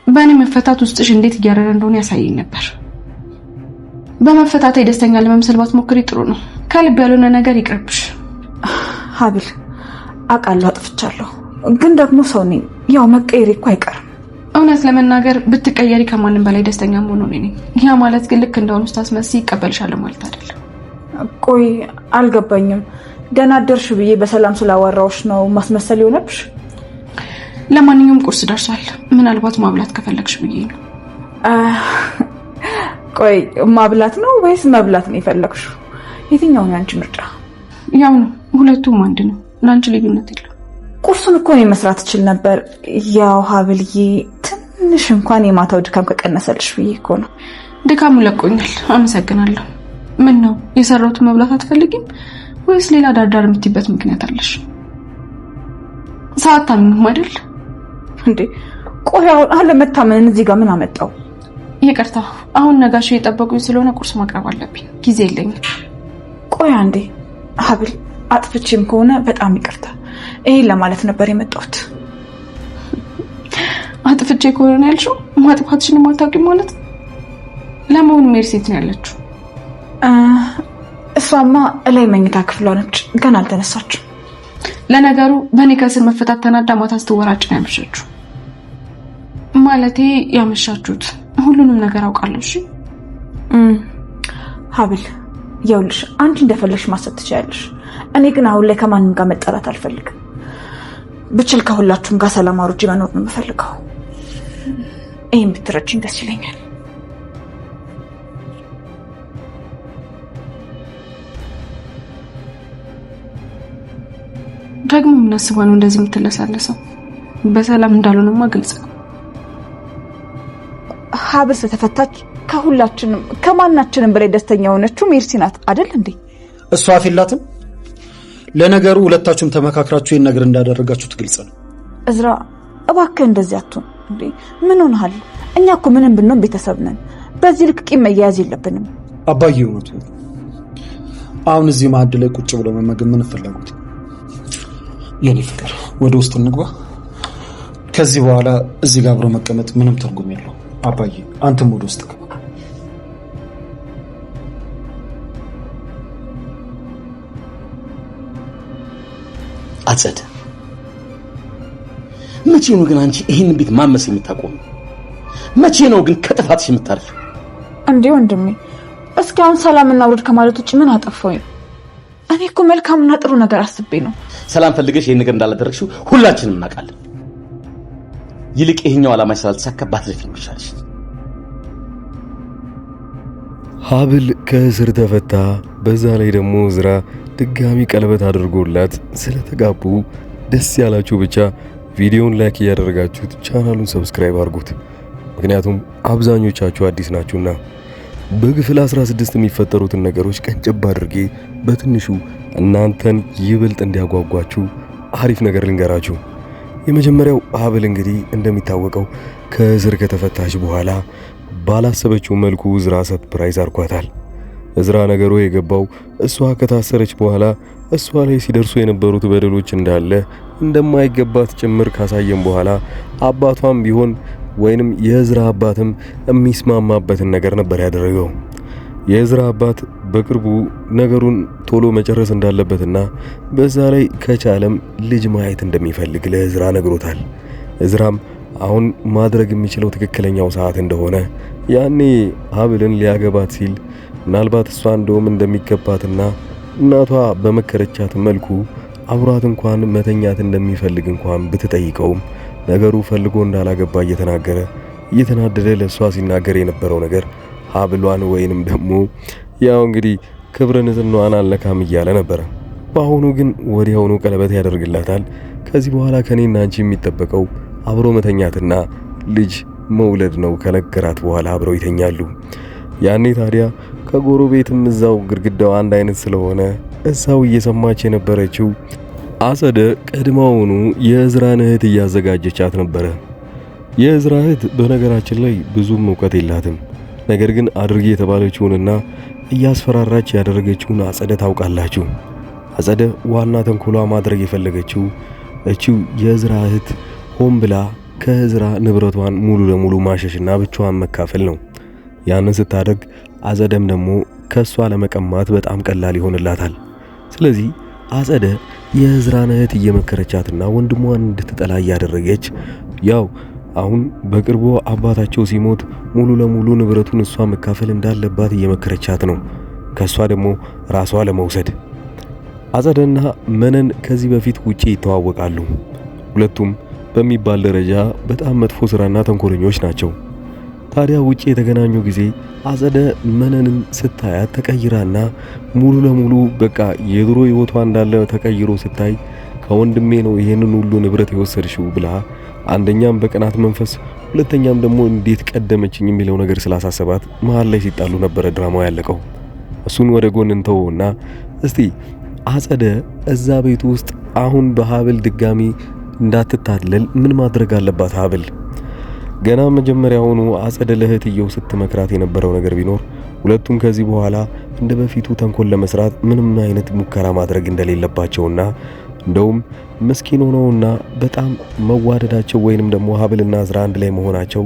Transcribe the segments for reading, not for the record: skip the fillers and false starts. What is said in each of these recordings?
በእኔ መፈታት ውስጥሽ እንዴት እያረረ እንደሆነ ያሳየኝ ነበር። በመፈታቴ ደስተኛ ለመምሰል ባትሞክሪ ጥሩ ነው። ከልብ ያልሆነ ነገር ይቅርብሽ። ሀብል አውቃለሁ አጥፍቻለሁ፣ ግን ደግሞ ሰው ነኝ። ያው መቀየሬ እኮ አይቀርም። እውነት ለመናገር ብትቀየሪ ከማንም በላይ ደስተኛ መሆን ነኝ። ያ ማለት ግን ልክ እንደሆነ ስታስመስይ ይቀበልሻል ማለት አይደለም። ቆይ አልገባኝም። ደህና አደርሽ ብዬ በሰላም ስላወራሁሽ ነው ማስመሰል የሆነብሽ? ለማንኛውም ቁርስ ደርሷል። ምናልባት ማብላት ከፈለግሽ ብዬ ነው። ቆይ ማብላት ነው ወይስ መብላት ነው የፈለግሽው? የትኛው ነው አንቺ ምርጫ? ያው ነው፣ ሁለቱም አንድ ነው። ለአንቺ ልዩነት የለም። ቁርሱን እኮ ነው መስራት እችል ነበር። ያው ሀብልዬ ትንሽ እንኳን የማታው ድካም ከቀነሰልሽ ብዬ እኮ ነው። ድካሙ ለቆኛል፣ አመሰግናለሁ። ምን ነው የሰራሁትን መብላት አትፈልጊም ወይስ ሌላ ዳርዳር የምትይበት ምክንያት አለሽ? ሰዓት ታምንም አይደል እንዴ? ቆይ አለመታመንን እዚህ ጋር ምን አመጣው? ይቅርታ፣ አሁን ነጋሽ የጠበቁኝ ስለሆነ ቁርስ ማቅረብ አለብኝ፣ ጊዜ የለኝም። ቆይ አንዴ ሀብል፣ አጥፍቼም ከሆነ በጣም ይቅርታ። ይሄን ለማለት ነበር የመጣሁት። አጥፍቼ ከሆነ ያልሽው ማጥፋትሽን ማታውቂም ማለት? ለመሆኑ ሜርሴት ነው ያለችው? እሷማ እላይ መኝታ ክፍሏ ነች፣ ገና አልተነሳችም። ለነገሩ በእኔ ከስር መፈታት ተናዳ ማታ ስትወራጭ ነው ያመሸችው። ማለቴ ያመሻችሁት። ሁሉንም ነገር አውቃለሁ። እሺ ሀብል፣ ይኸውልሽ አንቺ እንደፈለግሽ ማሰብ ትችያለሽ። እኔ ግን አሁን ላይ ከማንም ጋር መጣላት አልፈልግም። ብችል ከሁላችሁም ጋር ሰላም አውርጄ መኖር ነው የምፈልገው። ይሄን ብትረጂኝ ደስ ይለኛል። ደግሞ ምን አስበህ ነው እንደዚህ የምትለሳለሰው? በሰላም እንዳልሆነማ ግልጽ ነው። ሀብል ስለተፈታች ከሁላችንም ከማናችንም በላይ ደስተኛ ሆነችው ሜርሲ ናት አይደል እንዴ? እሷ አፊላትም። ለነገሩ ሁለታችሁም ተመካክራችሁ ይሄን ነገር እንዳደረጋችሁት ግልጽ ነው። እዝራ እባክህ እንደዚህ አትሁን እንዴ። ምን ሆነሃል? እኛ እኮ ምንም ብንሆን ቤተሰብ ነን። በዚህ ልክ ቂም መያያዝ የለብንም። አባዬ እውነቱ አሁን እዚህ ማዕድ ላይ ቁጭ ብሎ መመገብ ምን ፈለጉት? የኔ ፍቅር ወደ ውስጥ እንግባ። ከዚህ በኋላ እዚህ ጋር አብሮ መቀመጥ ምንም ትርጉም የለውም። አባዬ አንተም ወደ ውስጥ ግባ። አጸደ፣ መቼ ነው ግን አንቺ ይሄንን ቤት ማመስ የምታቆም? መቼ ነው ግን ከጥፋትሽ የምታርፍ? እንዴ ወንድሜ፣ እስካሁን ሰላምና ውርድ ከማለት ውጭ ምን አጠፋው? እኔ እኮ መልካምና ጥሩ ነገር አስቤ ነው። ሰላም ፈልገሽ ይሄን ነገር እንዳላደረግሽው ሁላችንም እናውቃለን። ይልቅ ይሄኛው ዓላማሽ ስላልተሳካ ባትለፊ ነው ይሻልሽ። ሀብል ከእስር ተፈታ። በዛ ላይ ደግሞ እዝራ ድጋሚ ቀለበት አድርጎላት ስለተጋቡ ደስ ያላችሁ ብቻ ቪዲዮውን ላይክ እያደረጋችሁት ቻናሉን ሰብስክራይብ አድርጉት። ምክንያቱም አብዛኞቻችሁ አዲስ ናችሁና። በክፍል 16 የሚፈጠሩትን ነገሮች ቀንጨብ አድርጌ በትንሹ እናንተን ይበልጥ እንዲያጓጓችሁ አሪፍ ነገር ልንገራችሁ። የመጀመሪያው ሀብል እንግዲህ እንደሚታወቀው ከእስር ከተፈታች በኋላ ባላሰበችው መልኩ እዝራ ሰርፕራይዝ አድርጓታል። እዝራ ነገሩ የገባው እሷ ከታሰረች በኋላ እሷ ላይ ሲደርሱ የነበሩት በደሎች እንዳለ እንደማይገባት ጭምር ካሳየም በኋላ አባቷም ቢሆን ወይንም የእዝራ አባትም የሚስማማበትን ነገር ነበር ያደረገው። የእዝራ አባት በቅርቡ ነገሩን ቶሎ መጨረስ እንዳለበትና በዛ ላይ ከቻለም ልጅ ማየት እንደሚፈልግ ለእዝራ ነግሮታል። እዝራም አሁን ማድረግ የሚችለው ትክክለኛው ሰዓት እንደሆነ ያኔ ሀብልን ሊያገባት ሲል ምናልባት እሷ እንደውም እንደሚገባትና እናቷ በመከረቻት መልኩ አብሯት እንኳን መተኛት እንደሚፈልግ እንኳን ብትጠይቀውም ነገሩ ፈልጎ እንዳላገባ እየተናደደ ለሷ ሲናገር የነበረው ነገር ሀብሏን ወይንም ደግሞ ያው እንግዲህ ክብረ ንጽህናዋን አልነካም እያለ ነበር። በአሁኑ ግን ወዲያውኑ ቀለበት ያደርግላታል። ከዚህ በኋላ ከኔና አንቺ የሚጠበቀው አብሮ መተኛትና ልጅ መውለድ ነው ከነገራት በኋላ አብረው ይተኛሉ። ያኔ ታዲያ ከጎረቤትም እዛው ግድግዳው አንድ አይነት ስለሆነ እዛው እየሰማች የነበረችው አጸደ ቀድማውኑ የእዝራን እህት እያዘጋጀቻት ነበረ። የእዝራ እህት በነገራችን ላይ ብዙም ዕውቀት የላትም። ነገር ግን አድርጌ የተባለችውንና እያስፈራራች ያደረገችውን አጸደ ታውቃላችሁ። አጸደ ዋና ተንኮሏ ማድረግ የፈለገችው እቺው የእዝራ እህት ሆን ብላ ከእዝራ ንብረቷን ሙሉ ለሙሉ ማሸሽና ብቻዋን መካፈል ነው። ያንን ስታደርግ አጸደም ደግሞ ከሷ ለመቀማት በጣም ቀላል ይሆንላታል። ስለዚህ አጸደ የእዝራን እህት እየመከረቻትና ወንድሟን እንድትጠላ እያደረገች ያው አሁን በቅርቡ አባታቸው ሲሞት ሙሉ ለሙሉ ንብረቱን እሷ መካፈል እንዳለባት እየመከረቻት ነው። ከሷ ደግሞ ራሷ ለመውሰድ አጸደና መነን ከዚህ በፊት ውጪ ይተዋወቃሉ። ሁለቱም በሚባል ደረጃ በጣም መጥፎ ስራና ተንኮለኞች ናቸው። ታዲያ ውጪ የተገናኙ ጊዜ አጸደ መነንን ስታያት ተቀይራና ሙሉ ለሙሉ በቃ የድሮ ህይወቷ እንዳለ ተቀይሮ ስታይ ከወንድሜ ነው ይሄንን ሁሉ ንብረት የወሰድሽው ብላ አንደኛም በቅናት መንፈስ ሁለተኛም ደግሞ እንዴት ቀደመችኝ የሚለው ነገር ስላሳሰባት መሃል ላይ ሲጣሉ ነበር ድራማው ያለቀው። እሱን ወደ ጎን እንተውና እስቲ አጸደ እዛ ቤት ውስጥ አሁን በሀብል ድጋሚ እንዳትታለል ምን ማድረግ አለባት? ሀብል ገና መጀመሪያውኑ አጸደ ለእህትየው ስትመክራት የነበረው ነገር ቢኖር ሁለቱም ከዚህ በኋላ እንደ በፊቱ ተንኮል ለመስራት ምንም አይነት ሙከራ ማድረግ እንደሌለባቸውና እንደውም ምስኪን ሆነውና በጣም መዋደዳቸው ወይንም ደግሞ ሀብልና እዝራ አንድ ላይ መሆናቸው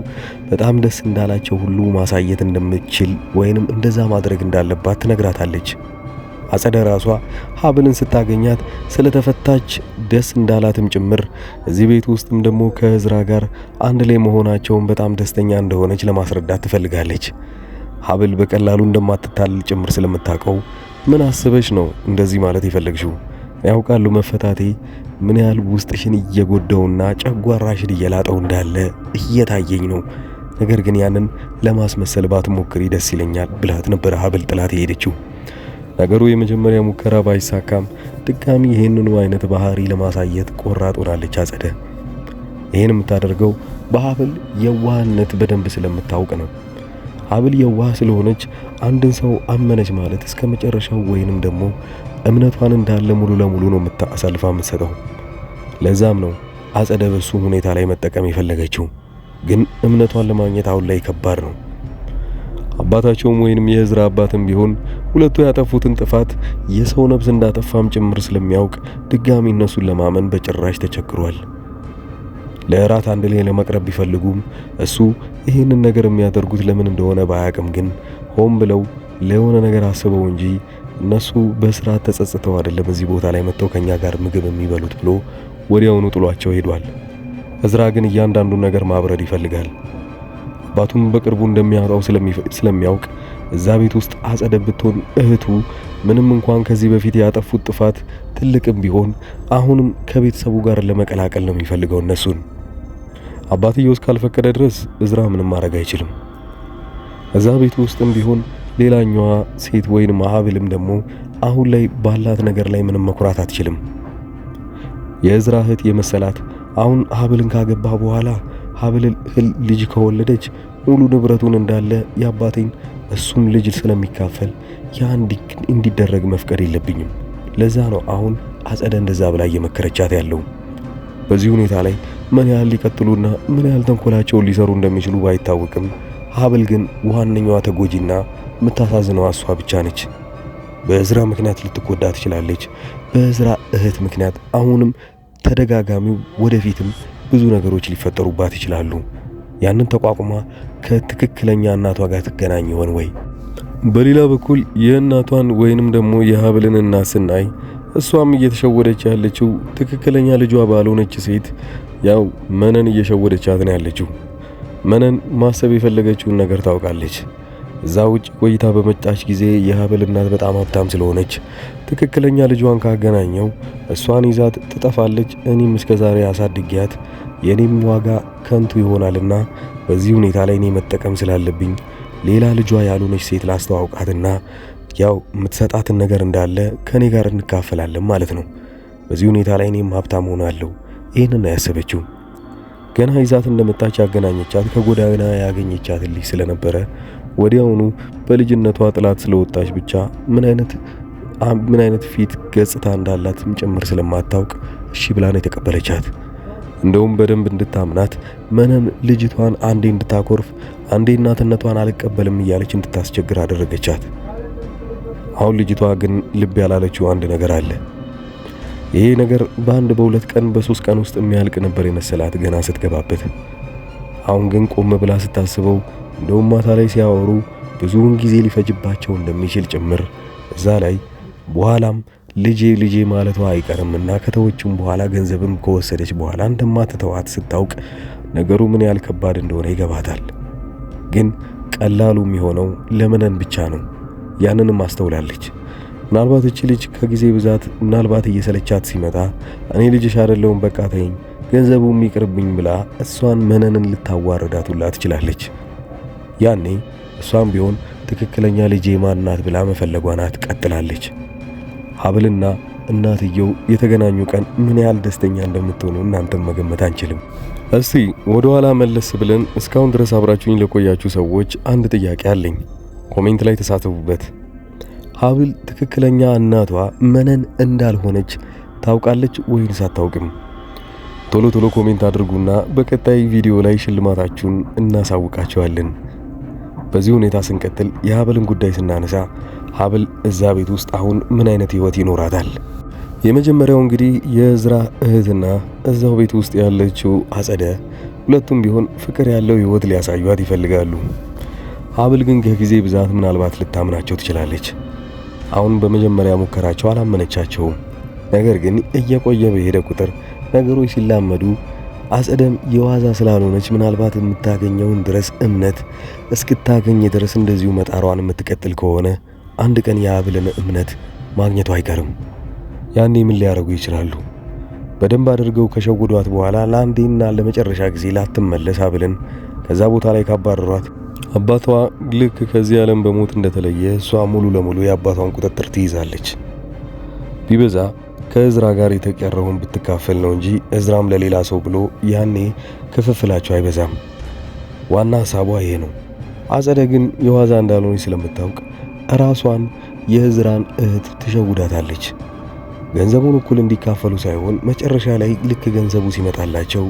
በጣም ደስ እንዳላቸው ሁሉ ማሳየት እንደምትችል ወይንም እንደዛ ማድረግ እንዳለባት ትነግራታለች። አጸደ ራሷ ሀብልን ስታገኛት ስለተፈታች ደስ እንዳላትም ጭምር እዚህ ቤት ውስጥም ደግሞ ከእዝራ ጋር አንድ ላይ መሆናቸውን በጣም ደስተኛ እንደሆነች ለማስረዳት ትፈልጋለች። ሀብል በቀላሉ እንደማትታለል ጭምር ስለምታውቀው ምን አስበሽ ነው እንደዚህ ማለት የፈለግሽው? ያውቃሉ መፈታቴ ምን ያህል ውስጥሽን እየጎዳውና ጨጓራሽን እየላጠው እንዳለ እየታየኝ ነው። ነገር ግን ያንን ለማስመሰል ባትሞክሪ ደስ ይለኛል ብላት ነበር ሀብል ጥላት የሄደችው። ነገሩ የመጀመሪያ ሙከራ ባይሳካም ድጋሚ ይሄንኑ አይነት ባህሪ ለማሳየት ቆራጥ ሆናለች አጸደ። ይሄን የምታደርገው በሀብል የዋህነት በደንብ ስለምታውቅ ነው። ሀብል የዋህ ስለሆነች አንድን ሰው አመነች ማለት እስከ መጨረሻው ወይንም ደግሞ እምነቷን እንዳለ ሙሉ ለሙሉ ነው አሳልፋ የምትሰጠው። ለዛም ነው አጸደ በሱ ሁኔታ ላይ መጠቀም የፈለገችው። ግን እምነቷን ለማግኘት አሁን ላይ ከባድ ነው። አባታቸውም ወይንም የእዝራ አባትም ቢሆን ሁለቱ ያጠፉትን ጥፋት የሰው ነፍስ እንዳጠፋም ጭምር ስለሚያውቅ ድጋሚ እነሱን ለማመን በጭራሽ ተቸግሯል። ለእራት አንድ ላይ ለመቅረብ ቢፈልጉም እሱ ይህንን ነገር የሚያደርጉት ለምን እንደሆነ ባያቅም ግን ሆን ብለው ለሆነ ነገር አስበው እንጂ እነሱ በስርዓት ተጸጽተው አይደለም እዚህ ቦታ ላይ መጥተው ከኛ ጋር ምግብ የሚበሉት ብሎ ወዲያውኑ ጥሏቸው ሄዷል። እዝራ ግን እያንዳንዱን ነገር ማብረድ ይፈልጋል። አባቱም በቅርቡ እንደሚያጣው ስለሚያውቅ እዛ ቤት ውስጥ አጸደ ብትሆን እህቱ ምንም እንኳን ከዚህ በፊት ያጠፉት ጥፋት ትልቅም ቢሆን አሁንም ከቤተሰቡ ጋር ለመቀላቀል ነው የሚፈልገው እነሱን። አባትየው እስካልፈቀደ ድረስ እዝራ ምንም ማድረግ አይችልም። እዛ ቤት ውስጥም ቢሆን ሌላኛዋ ሴት ወይንም ሀብልም ደግሞ አሁን ላይ ባላት ነገር ላይ ምንም መኩራት አትችልም። የእዝራ እህት የመሰላት አሁን ሀብልን ካገባ በኋላ ሀብል ልጅ ከወለደች ሙሉ ንብረቱን እንዳለ ያባቴን እሱም ልጅ ስለሚካፈል ያ እንዲደረግ መፍቀድ የለብኝም። ለዛ ነው አሁን አጸደ እንደዛ ብላ እየመከረቻት ያለው። በዚህ ሁኔታ ላይ ምን ያህል ሊቀጥሉና ምን ያህል ተንኮላቸውን ሊሰሩ እንደሚችሉ ባይታወቅም ሀብል ግን ዋነኛዋ ተጎጂና የምታሳዝነው እሷ ብቻ ነች። በእዝራ ምክንያት ልትጎዳ ትችላለች። በእዝራ እህት ምክንያት አሁንም ተደጋጋሚው ወደፊትም ብዙ ነገሮች ሊፈጠሩባት ይችላሉ። ያንን ተቋቁማ ከትክክለኛ እናቷ ጋር ትገናኝ ይሆን ወይ? በሌላ በኩል የእናቷን ወይንም ደግሞ የሀብልን እናት ስናይ እሷም እየተሸወደች ያለችው ትክክለኛ ልጇ ባልሆነች ሴት ያው መነን እየሸወደቻት ነው ያለችው። መነን ማሰብ የፈለገችውን ነገር ታውቃለች። እዛ ውጭ ቆይታ በመጣች ጊዜ የሀብል እናት በጣም ሀብታም ስለሆነች ትክክለኛ ልጇን ካገናኘው እሷን ይዛት ትጠፋለች። እኔም እስከዛሬ አሳድጊያት የኔም ዋጋ ከንቱ ይሆናልና በዚህ ሁኔታ ላይ እኔ መጠቀም ስላለብኝ ሌላ ልጇ ያልሆነች ሴት ላስተዋውቃትና ያው የምትሰጣትን ነገር እንዳለ ከኔ ጋር እንካፈላለን ማለት ነው። በዚህ ሁኔታ ላይ እኔም ሀብታም ሆናለሁ። ይህንን ነው ያሰበችው። ገና ይዛት እንደመጣች ያገናኘቻት ከጎዳና ያገኘቻት ልጅ ስለነበረ ወዲያውኑ በልጅነቷ ጥላት ስለወጣች ብቻ ምን አይነት ፊት ገጽታ እንዳላትም ጭምር ስለማታውቅ እሺ ብላ ነው የተቀበለቻት። እንደውም በደንብ እንድታምናት መነን ልጅቷን አንዴ እንድታኮርፍ አንዴ እናትነቷን አልቀበልም እያለች እንድታስቸግር አደረገቻት። አሁን ልጅቷ ግን ልብ ያላለችው አንድ ነገር አለ። ይሄ ነገር በአንድ በሁለት ቀን በሶስት ቀን ውስጥ የሚያልቅ ነበር የመሰላት ገና ስትገባበት። አሁን ግን ቆም ብላ ስታስበው እንደውም ማታ ላይ ሲያወሩ ብዙውን ጊዜ ሊፈጅባቸው እንደሚችል ጭምር እዛ ላይ በኋላም ልጄ ማለቷ አይቀርምና ከተወችም በኋላ ገንዘብም ከወሰደች በኋላ እንደማትተዋት ስታውቅ ነገሩ ምን ያህል ከባድ እንደሆነ ይገባታል። ግን ቀላሉ የሚሆነው ለመነን ብቻ ነው። ያንንም አስተውላለች። ምናልባት እቺ ልጅ ከጊዜ ብዛት ምናልባት እየሰለቻት ሲመጣ እኔ ልጅሽ አይደለሁም በቃ ተይኝ፣ ገንዘቡ የሚቅርብኝ ብላ እሷን መነንን ልታዋርዳት ሁላ ትችላለች። ያኔ እሷም ቢሆን ትክክለኛ ልጄ ማን ናት ብላ መፈለጓን ትቀጥላለች። ሀብልና እናትየው የተገናኙ ቀን ምን ያህል ደስተኛ እንደምትሆኑ እናንተም መገመት አንችልም። እስቲ ወደ ኋላ መለስ ብለን እስካሁን ድረስ አብራችሁኝ ለቆያችሁ ሰዎች አንድ ጥያቄ አለኝ። ኮሜንት ላይ ተሳተፉበት። ሀብል ትክክለኛ እናቷ መነን እንዳልሆነች ታውቃለች ወይንስ አታውቅም? ቶሎ ኮሜንት አድርጉና በቀጣይ ቪዲዮ ላይ ሽልማታችሁን እናሳውቃቸዋለን። በዚህ ሁኔታ ስንቀጥል የሀብልን ጉዳይ ስናነሳ ሀብል እዛ ቤት ውስጥ አሁን ምን አይነት ህይወት ይኖራታል? የመጀመሪያው እንግዲህ የእዝራ እህትና እዛው ቤት ውስጥ ያለችው አጸደ ሁለቱም ቢሆን ፍቅር ያለው ህይወት ሊያሳዩት ይፈልጋሉ። ሀብል ግን ከጊዜ ብዛት ምናልባት ልታምናቸው ትችላለች። አሁን በመጀመሪያ ሙከራቸው አላመነቻቸውም። ነገር ግን እየቆየ በሄደ ቁጥር ነገሮች ሲላመዱ አጸደም የዋዛ ስላልሆነች ምናልባት የምታገኘውን ድረስ እምነት እስክታገኝ ድረስ እንደዚሁ መጣሯን የምትቀጥል ከሆነ አንድ ቀን የሀብልን እምነት ማግኘቱ አይቀርም። ያኔ ምን ሊያደርጉ ይችላሉ? በደንብ አድርገው ከሸወዷት በኋላ ለአንዴና ለመጨረሻ ጊዜ ላትመለስ ሀብልን ከዛ ቦታ ላይ ካባረሯት አባቷ ልክ ከዚህ ዓለም በሞት እንደተለየ እሷ ሙሉ ለሙሉ የአባቷን ቁጥጥር ትይዛለች። ቢበዛ ከእዝራ ጋር የተቀረውን ብትካፈል ነው እንጂ እዝራም ለሌላ ሰው ብሎ ያኔ ክፍፍላቸው አይበዛም። ዋና ሐሳቧ ይሄ ነው። አጸደ ግን የዋዛ እንዳልሆነች ስለምታውቅ ራሷን የእዝራን እህት ትሸውዳታለች። ገንዘቡን እኩል እንዲካፈሉ ሳይሆን መጨረሻ ላይ ልክ ገንዘቡ ሲመጣላቸው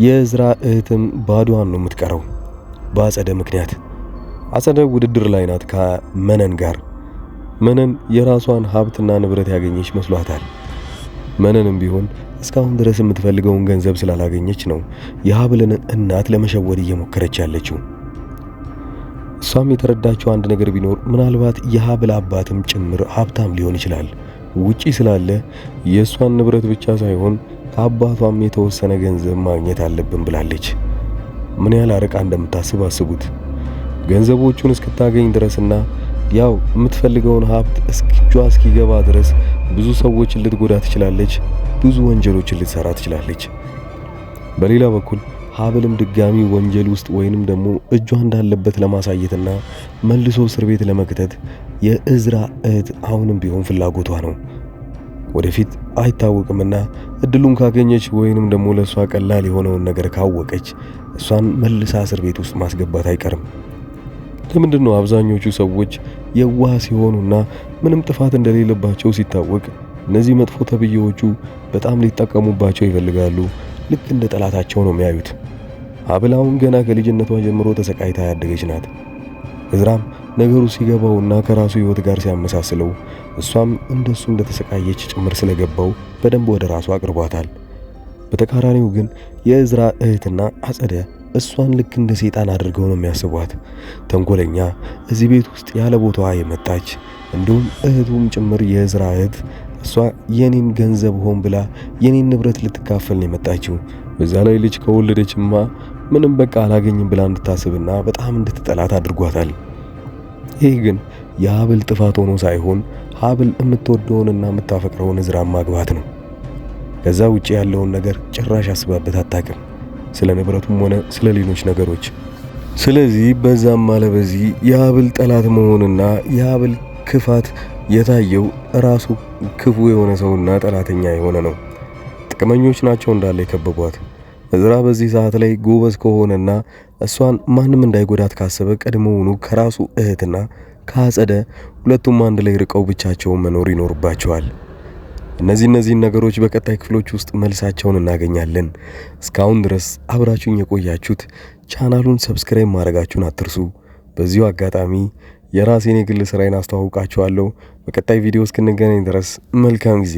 የእዝራ እህትም ባዷን ነው የምትቀረው በአጸደ ምክንያት። አጸደ ውድድር ላይ ናት ከመነን ጋር። መነን የራሷን ሀብትና ንብረት ያገኘች መስሏታል። መነንም ቢሆን እስካሁን ድረስ የምትፈልገውን ገንዘብ ስላላገኘች ነው የሀብልን እናት ለመሸወድ እየሞከረች ያለችው። እሷም የተረዳችው አንድ ነገር ቢኖር ምናልባት የሀብል አባትም ጭምር ሀብታም ሊሆን ይችላል። ውጪ ስላለ የእሷን ንብረት ብቻ ሳይሆን ከአባቷም የተወሰነ ገንዘብ ማግኘት አለብን ብላለች። ምን ያህል አርቃ እንደምታስብ አስቡት። ገንዘቦቹን እስክታገኝ ድረስና ያው የምትፈልገውን ሀብት እስኪጇ እስኪገባ ድረስ ብዙ ሰዎችን ልትጎዳ ትችላለች፣ ብዙ ወንጀሎችን ልትሰራ ትችላለች። በሌላ በኩል ሀብልም ድጋሚ ወንጀል ውስጥ ወይንም ደግሞ እጇ እንዳለበት ለማሳየትና መልሶ እስር ቤት ለመክተት የእዝራ እህት አሁንም ቢሆን ፍላጎቷ ነው። ወደፊት አይታወቅምና እድሉን ካገኘች ወይንም ደግሞ ለሷ ቀላል የሆነውን ነገር ካወቀች እሷን መልሳ እስር ቤት ውስጥ ማስገባት አይቀርም። ለምንድን ነው አብዛኞቹ ሰዎች የዋህ ሲሆኑና ምንም ጥፋት እንደሌለባቸው ሲታወቅ እነዚህ መጥፎ ተብዬዎቹ በጣም ሊጠቀሙባቸው ይፈልጋሉ? ልክ እንደ ጠላታቸው ነው የሚያዩት። ሀብል አሁን ገና ከልጅነቷ ጀምሮ ተሰቃይታ ያደገች ናት። እዝራም ነገሩ ሲገባውና ከራሱ ህይወት ጋር ሲያመሳስለው እሷም እንደሱ እንደተሰቃየች ጭምር ስለገባው በደንብ ወደ ራሱ አቅርቧታል። በተቃራኒው ግን የእዝራ እህትና አጸደ እሷን ልክ እንደ ሰይጣን አድርገው ነው የሚያስቧት። ተንኮለኛ፣ እዚህ ቤት ውስጥ ያለ ቦታዋ የመጣች እንዲሁም እህቱም ጭምር የእዝራ እህት እሷ የኔን ገንዘብ ሆን ብላ የኔን ንብረት ልትካፈል ነው የመጣችው። በዛ ላይ ልጅ ከወለደችማ ምንም በቃ አላገኝም ብላ እንድታስብና በጣም እንድትጠላት አድርጓታል። ይህ ግን የሀብል ጥፋት ሆኖ ሳይሆን ሀብል የምትወደውንና የምታፈቅረውን እዝራን ማግባት ነው። ከዛ ውጪ ያለውን ነገር ጭራሽ አስባበት አታውቅም፣ ስለ ንብረቱም ሆነ ስለ ሌሎች ነገሮች። ስለዚህ በዛም አለ በዚህ የሀብል ጠላት መሆንና የሀብል ክፋት የታየው ራሱ ክፉ የሆነ ሰውና ጠላተኛ የሆነ ነው። ጥቅመኞች ናቸው እንዳለ የከበቧት። እዝራ በዚህ ሰዓት ላይ ጎበዝ ከሆነና እሷን ማንም እንዳይጎዳት ካሰበ ቀድሞውኑ ከራሱ እህትና ከአጸደ ሁለቱም አንድ ላይ ርቀው ብቻቸውን መኖር ይኖርባቸዋል። እነዚህን ነገሮች በቀጣይ ክፍሎች ውስጥ መልሳቸውን እናገኛለን። እስካሁን ድረስ አብራችሁኝ የቆያችሁት ቻናሉን ሰብስክራይብ ማድረጋችሁን አትርሱ። በዚሁ አጋጣሚ የራሴን የግል ስራዬን አስተዋውቃችኋለሁ። በቀጣይ ቪዲዮ እስክንገናኝ ድረስ መልካም ጊዜ